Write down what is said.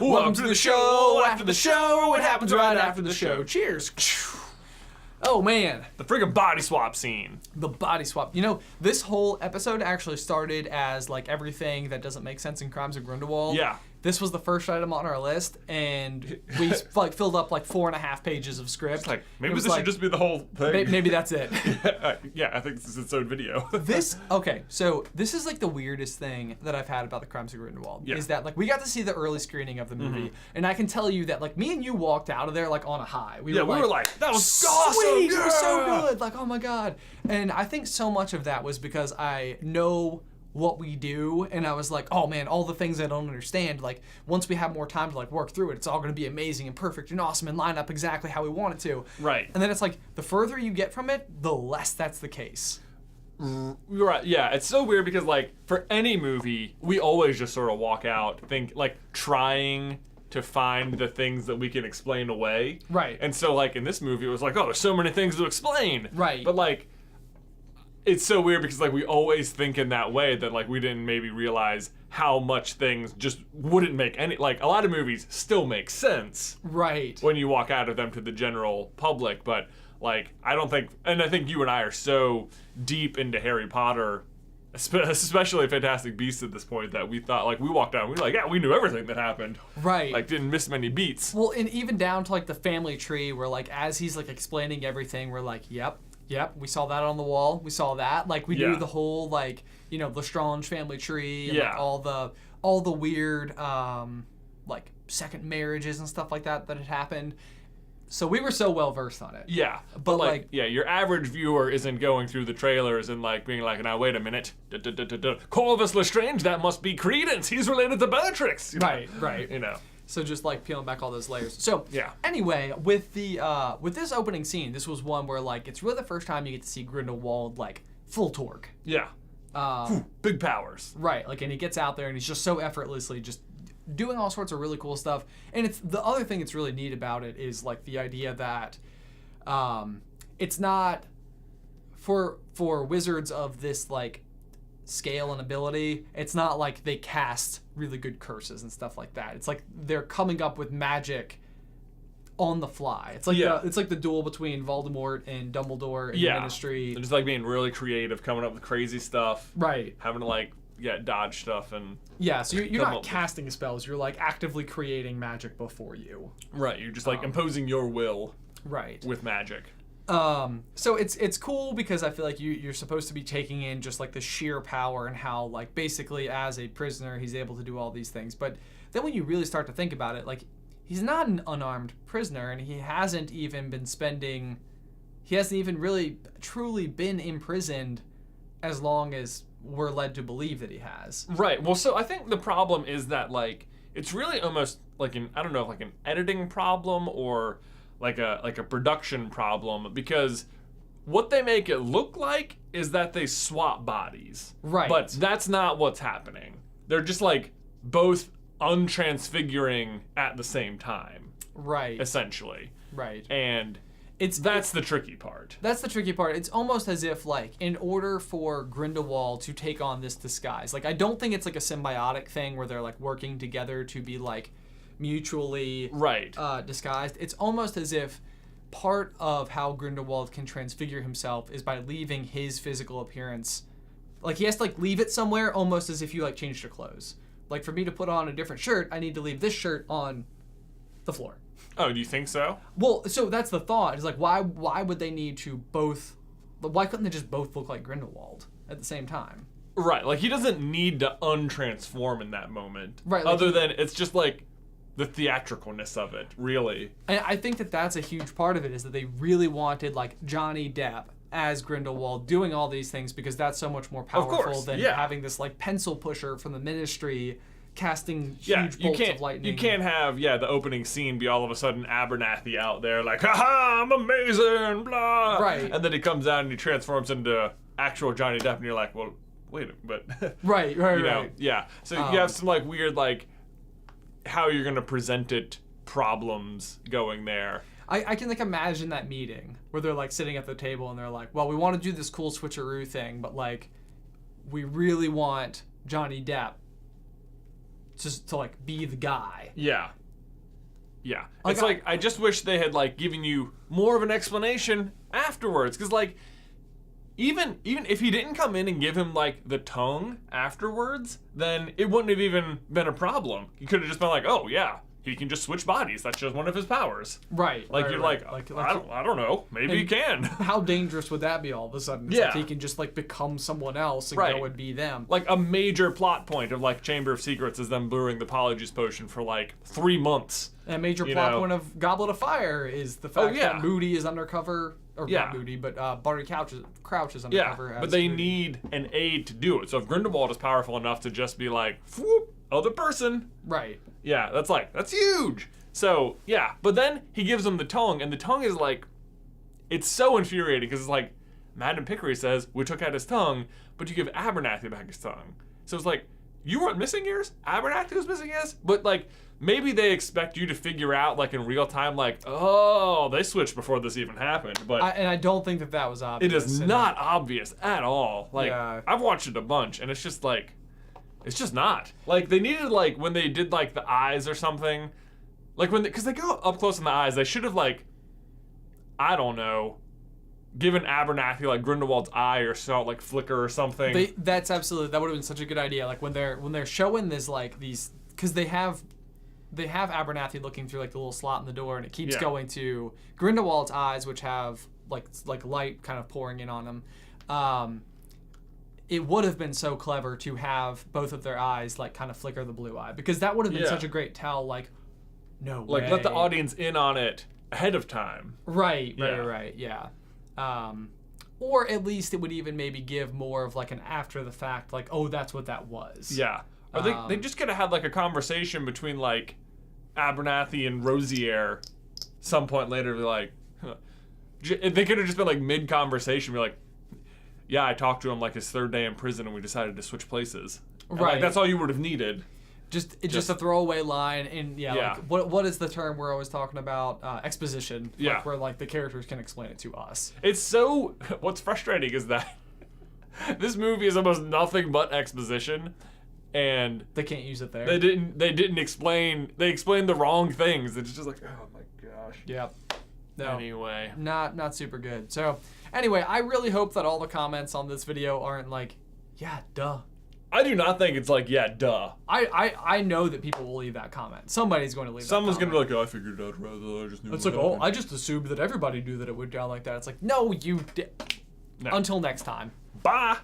Welcome to the show. After the show, it happens right after the show. Cheers. Oh man, The friggin' body swap scene. the body swap. You know, this whole episode actually started as like everything that doesn't make sense in Crimes of Grindelwald. Yeah. This was the first item on our list, and we like filled up like 4.5 pages of script. It's like, maybe It was this like, should just be the whole thing. maybe that's it. Yeah, I think this is its own video. So this is like the weirdest thing that I've had about the Crimes of Grindelwald. Yeah. Is that like we got to see the early screening of the movie, and I can tell you that like me and you walked out of there like on a high. We were like, that was sweet, awesome. it was so yeah. good. Like, oh my god. And I think so much of that was because I know what we do, and I was like, oh man, all the things I don't understand, like once we have more time to like work through it, it's all gonna be amazing and perfect and awesome and line up exactly how we want it to. Right. And then it's like the further you get from it, the less that's the case. You're right. Yeah, it's so weird because like for any movie, we always just sort of walk out trying to find the things that we can explain away. Right. And so like in this movie, it was like, oh, there's so many things to explain. Right. But like, it's so weird because like we always think in that way that like we didn't maybe realize how much things just wouldn't make any, like a lot of movies still make sense Right. when you walk out of them to the general public, but like I don't think, and I think you and I are so deep into Harry Potter, especially Fantastic Beasts at this point, that we thought like we walked out and we were like, yeah, we knew everything that happened. Right. Like didn't miss many beats. Well, and even down to like the family tree where like as he's like explaining everything, we're like, yep, we saw that on the wall. We saw that. Like we knew Yeah. the whole like, you know, Lestrange family tree and like, Yeah. all the weird like second marriages and stuff like that had happened. So we were so well versed on it. Yeah, But, like- yeah, your average viewer isn't going through the trailers and like being like, now wait a minute, Corvus Lestrange, that must be Credence. He's related to Bellatrix. You know? Right. You know. So just like peeling back all those layers. So Yeah. anyway, with this opening scene, this was one where like it's really the first time you get to see Grindelwald like full torque. Yeah. Big powers. Right, like, and he gets out there and he's just so effortlessly just doing all sorts of really cool stuff. And it's the other thing that's really neat about it is like the idea that it's not for wizards of this like scale and ability, it's not like they cast really good curses and stuff like that. It's like they're coming up with magic on the fly. It's like it's like the duel between Voldemort and Dumbledore in the Ministry. They're just like being really creative, coming up with crazy stuff. Right. Having to like dodge stuff and Yeah, so you're come not up with- casting spells, you're like actively creating magic before you. right. You're just like imposing your will Right. with magic. So it's cool because I feel like you're supposed to be taking in just like the sheer power and how like basically as a prisoner he's able to do all these things. But then when you really start to think about it, like he's not an unarmed prisoner and he hasn't even really truly been imprisoned as long as we're led to believe that he has. Right. Well, so I think the problem is that like it's really almost like I don't know, like an editing problem or like a production problem, because what they make it look like is that they swap bodies. Right. But that's not what's happening. They're just like both untransfiguring at the same time, Right. essentially. Right. And that's the tricky part. That's the tricky part. It's almost as if, like, in order for Grindelwald to take on this disguise, like, I don't think it's like a symbiotic thing where they're like working together to be like mutually Right. disguised. It's almost as if part of how Grindelwald can transfigure himself is by leaving his physical appearance. Like, he has to like leave it somewhere, almost as if you like changed your clothes. Like, for me to put on a different shirt, I need to leave this shirt on the floor. Oh, do you think so? Well, so that's the thought. Is like, why would they need to both? Why couldn't they just both look like Grindelwald at the same time? Right. Like he doesn't need to untransform in that moment. Right, like Other than it's just like the theatricalness of it, really. And I think that that's a huge part of it, is that they really wanted like Johnny Depp as Grindelwald doing all these things because that's so much more powerful course, than yeah. having this like pencil pusher from the Ministry casting Yeah, huge you bolts can't. of lightning. You can't have the opening scene be all of a sudden Abernathy out there like, haha, I'm amazing, blah. Right. And then he comes out and he transforms into actual Johnny Depp, and you're like, well, wait, but Right. you know, Right. yeah. So you have some like weird like how you're gonna present it problems going there. I can like imagine that meeting where they're like sitting at the table and they're like, well, we want to do this cool switcheroo thing, but like we really want Johnny Depp to like be the guy. Yeah. Yeah. Like, It's like I just wish they had like given you more of an explanation afterwards, because like even if he didn't come in and give him like the tongue afterwards, then it wouldn't have even been a problem. He could have just been like, oh yeah, he can just switch bodies. That's just one of his powers. Right. Like right, you're right. like, I don't know. Maybe he can. How dangerous would that be all of a sudden? It's Yeah. like he can just like become someone else and Right. go and be them. Like a major plot point of like Chamber of Secrets is them brewing the Polyjuice potion for like 3 months. And a major You plot know. point of Goblet of Fire is the fact yeah. that Moody is undercover, or Yeah. not Moody, but Barty Crouch is Yeah, undercover. but as they Moody. need an aid to do it. So if Grindelwald is powerful enough to just be like, whoop, other person, Right. yeah, that's huge. So yeah, but then he gives him the tongue, and the tongue is like, it's so infuriating because it's like, Madame Pickery says we took out his tongue, but you give Abernathy back his tongue. So it's like, you weren't missing yours, Abernathy was missing his, but like maybe they expect you to figure out like in real time, like, oh, they switched before this even happened, but. And I don't think that was obvious. It is And not obvious at all. Like Yeah. I've watched it a bunch, and it's just like, it's just not. Like they needed like when they did like the eyes or something, like because they go up close in the eyes, they should have like, I don't know, given Abernathy like Grindelwald's eye or so like flicker or something. That's absolutely, that would have been such a good idea. Like when they're showing this like these, because they have Abernathy looking through like the little slot in the door, and it keeps Yeah. going to Grindelwald's eyes, which have like light kind of pouring in on them. It would have been so clever to have both of their eyes like kind of flicker the blue eye, because that would have been Yeah. such a great tell. Like, no like way. let the audience in on it ahead of time. Right, Yeah. right, yeah. Or at least it would even maybe give more of like an after the fact, like, oh, that's what that was. Yeah. Or they just could have had like a conversation between like Abernathy and Rosier some point later, be like, they could have just been like mid conversation, be like, yeah, I talked to him like his third day in prison, and we decided to switch places. And, like, Right. that's all you would have needed. Just a throwaway line, and Yeah. like what is the term we're always talking about? Exposition. Like, Yeah. where like the characters can explain it to us. It's so. What's frustrating is that this movie is almost nothing but exposition, and They can't use it there. they didn't explain. They explained the wrong things. It's just like, oh my gosh. Yep. No. Anyway. Not super good. So anyway, I really hope that all the comments on this video aren't like, yeah, duh. I do not think it's like, yeah, duh. I know that people will leave that comment. Somebody's going to leave Someone's that gonna comment. be like, oh, I figured it out, rather. I just knew It's what like, oh, happened." I just assumed that everybody knew that it would go like that. It's like, no, you did. No. Until next time. Bye.